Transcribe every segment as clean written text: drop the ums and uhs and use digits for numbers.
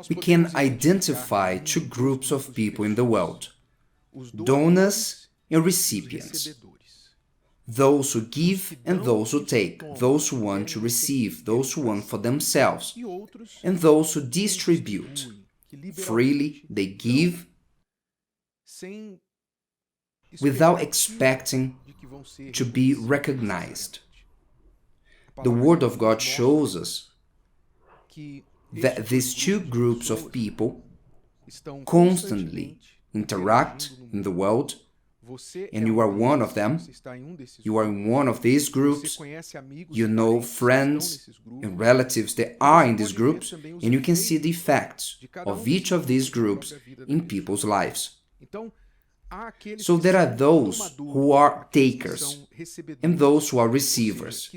we can identify two groups of people in the world: donors and recipients. Those who give and those who take, those who want to receive, those who want for themselves, and those who distribute. Freely they give without expecting to be recognized. The Word of God shows us that these two groups of people constantly interact in the world, and you are one of them. You are in one of these groups. You know friends and relatives that are in these groups, and you can see the effects of each of these groups in people's lives. So there are those who are takers and those who are receivers.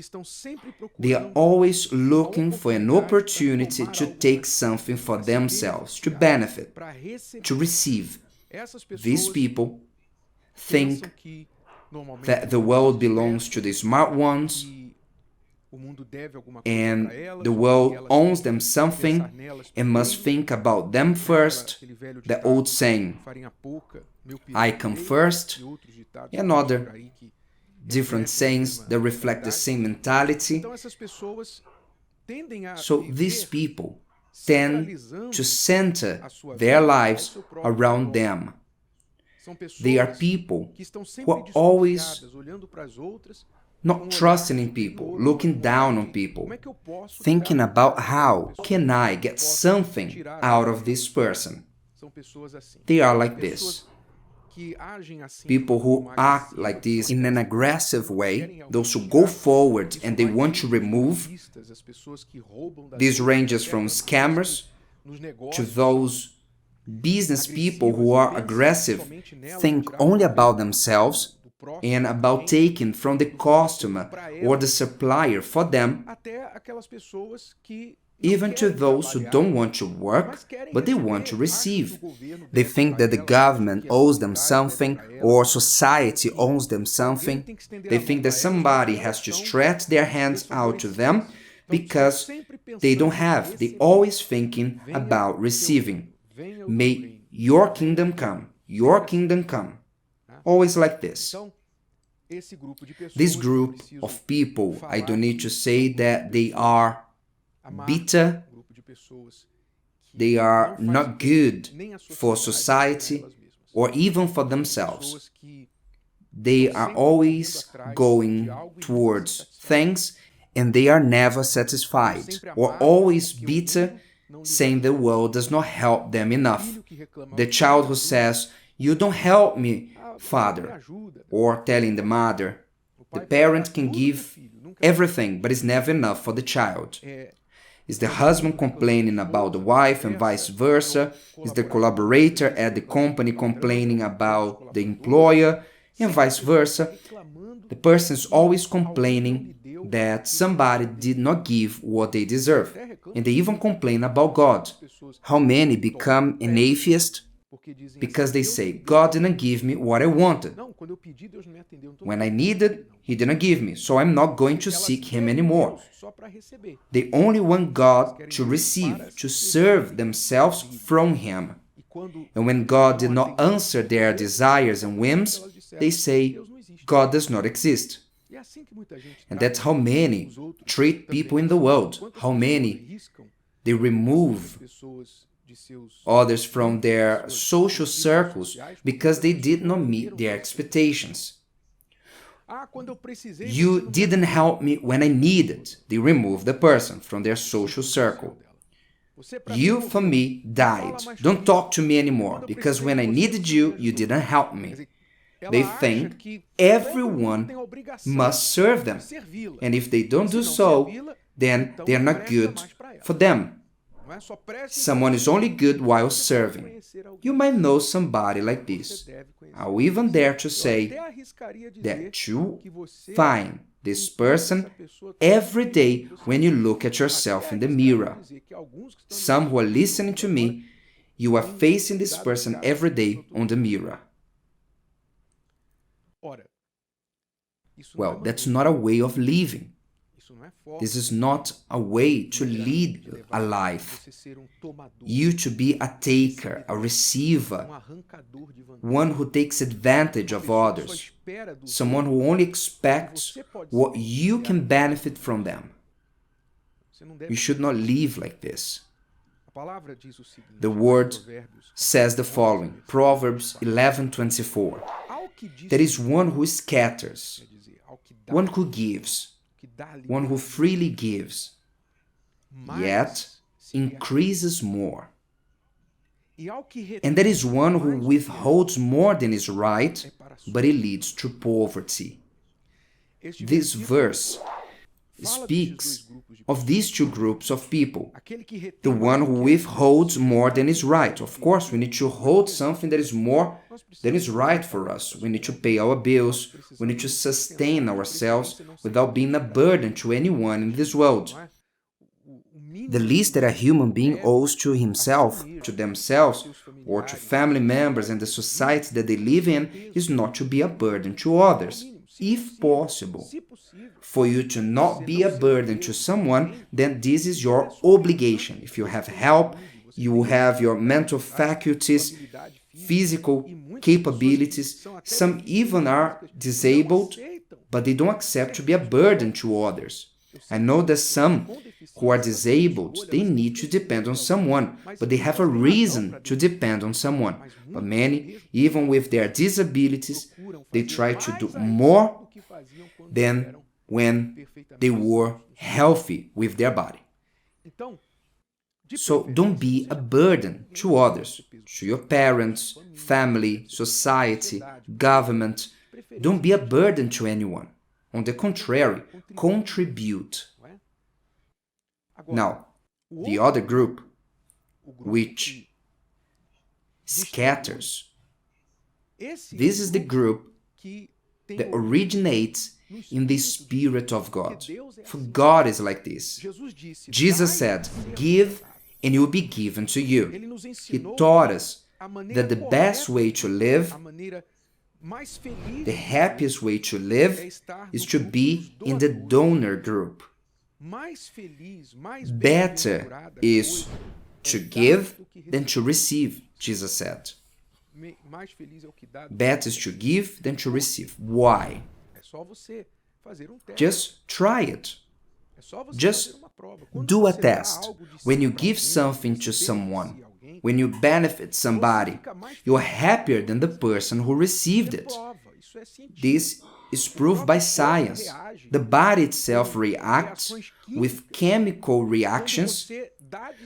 They are always looking for an opportunity to take something for themselves, to benefit, to receive. These people think that the world belongs to the smart ones and the world owes them something and must think about them first. The old saying, I come first, and other different sayings that reflect the same mentality. So these people tend to center their lives around them. They are people who are always not trusting in people, looking down on people, thinking about how can I get something out of this person. They are like this. People who act like this in an aggressive way, those who go forward and they want to remove. This ranges from scammers to those business people who are aggressive, think only about themselves and about taking from the customer or the supplier for them, even to those who don't want to work, but they want to receive. They think that the government owes them something or society owes them something. They think that somebody has to stretch their hands out to them because they don't have. They're always thinking about receiving. May your kingdom come, your kingdom come. Always like this. This group of people, I don't need to say that they are bitter, they are not good for society or even for themselves. They are always going towards things and they are never satisfied, or always bitter, saying the world does not help them enough. The child who says, you don't help me, father, or telling the mother, the parent can give everything, but it's never enough for the child. Is the husband complaining about the wife and vice versa? Is the collaborator at the company complaining about the employer and vice versa? The person is always complaining that somebody did not give what they deserve. And they even complain about God. How many become an atheist? Because they say, God didn't give me what I wanted. When I needed, He didn't give me, so I'm not going to seek Him anymore. They only want God to receive, to serve themselves from Him. And when God did not answer their desires and whims, they say, God does not exist. And that's how many treat people in the world, how many they remove others from their social circles because they did not meet their expectations. You didn't help me when I needed. They remove the person from their social circle. You, for me, died. Don't talk to me anymore because when I needed you, you didn't help me. They think everyone must serve them. And if they don't do so, then they are not good for them. Someone is only good while serving. You might know somebody like this. I'll even dare to say that you find this person every day when you look at yourself in the mirror. Some who are listening to me, you are facing this person every day on the mirror. Well, that's not a way of living. This is not a way to lead a life. You to be a taker, a receiver, one who takes advantage of others, someone who only expects what you can benefit from them. You should not live like this. The word says the following, Proverbs 11:24. There is one who scatters, one who gives, one who freely gives, yet increases more. And there is one who withholds more than is right, but it leads to poverty. This verse speaks of these two groups of people. The one who withholds more than is right. Of course, we need to hold something that is more than is right for us. We need to pay our bills. We need to sustain ourselves without being a burden to anyone in this world. The least that a human being owes to himself, to themselves, or to family members and the society that they live in is not to be a burden to others, if possible. For you to not be a burden to someone, then this is your obligation. If you have help, you have your mental faculties, physical capabilities. Some even are disabled, but they don't accept to be a burden to others. I know that some who are disabled, they need to depend on someone, but they have a reason to depend on someone. But many, even with their disabilities, they try to do more than when they were healthy with their body. So don't be a burden to others, to your parents, family, society, government. Don't be a burden to anyone. On the contrary, contribute. Now, the other group, which scatters, this is the group that originates in the Spirit of God. For God is like this. Jesus said, "Give and it will be given to you." He taught us that the best way to live, the happiest way to live, is to be in the donor group. Better is to give than to receive, Jesus said. Better is to give than to receive. Why? Just try it. Just do a test. When you give something to someone, when you benefit somebody, you are happier than the person who received it. This is proved by science. The body itself reacts with chemical reactions.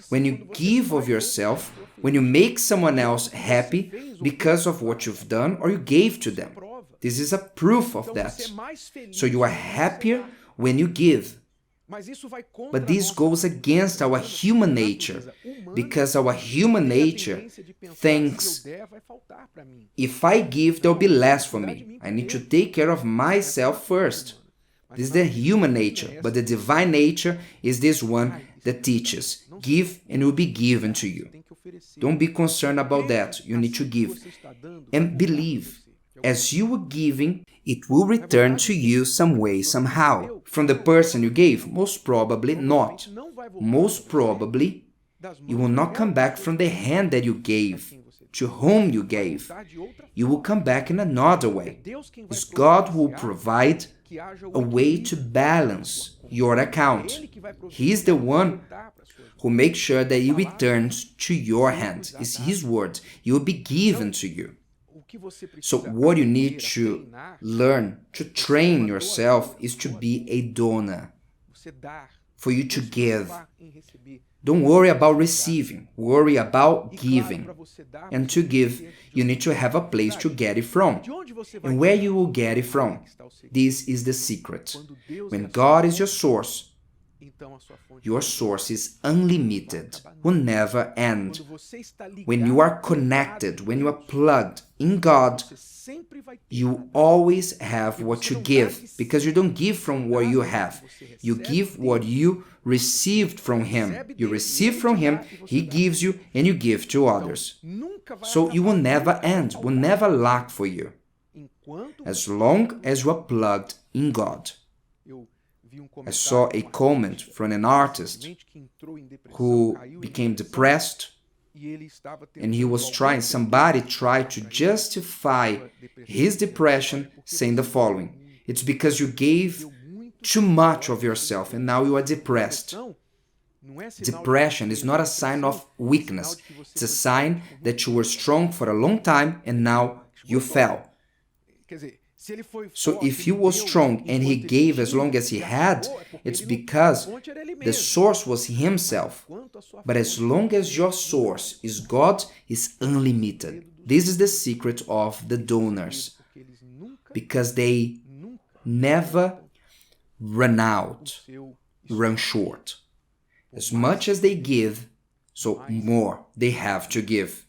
When you give of yourself, when you make someone else happy because of what you've done or you gave to them. This is a proof of that. So you are happier when you give. But this goes against our human nature, because our human nature thinks, if I give, there will be less for me. I need to take care of myself first. This is the human nature, but the divine nature is this one that teaches, give and it will be given to you. Don't be concerned about that. You need to give. And believe, as you are giving, it will return to you some way, somehow. From the person you gave? Most probably not. Most probably, it will not come back from the hand that you gave, to whom you gave. It will come back in another way. It's God who will provide a way to balance your account. He is the one who makes sure that it returns to your hand. It's His word. It will be given to you. So what you need to learn, to train yourself, is to be a donor. For you to give. Don't worry about receiving, worry about giving. And to give, you need to have a place to get it from. And where you will get it from? This is the secret. When God is your source is unlimited, will never end. When you are connected, when you are plugged in God, you always have what you give, because you don't give from what you have. You give what you received from Him. You receive from Him, He gives you, and you give to others. So you will never end, will never lack for you, as long as you are plugged in God. I saw a comment from an artist who became depressed, and he was somebody tried to justify his depression saying the following: it's because you gave too much of yourself and now you are depressed. Depression is not a sign of weakness. It's a sign that you were strong for a long time and now you fell. So if he was strong and he gave as long as he had, it's because the source was himself. But as long as your source is God, is unlimited. This is the secret of the donors, because they never run out, run short. As much as they give, so more they have to give.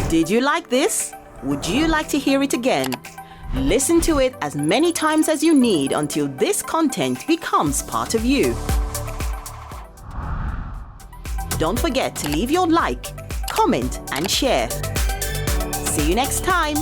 Did you like this? Would you like to hear it again? Listen to it as many times as you need until this content becomes part of you. Don't forget to leave your like, comment, and share. See you next time.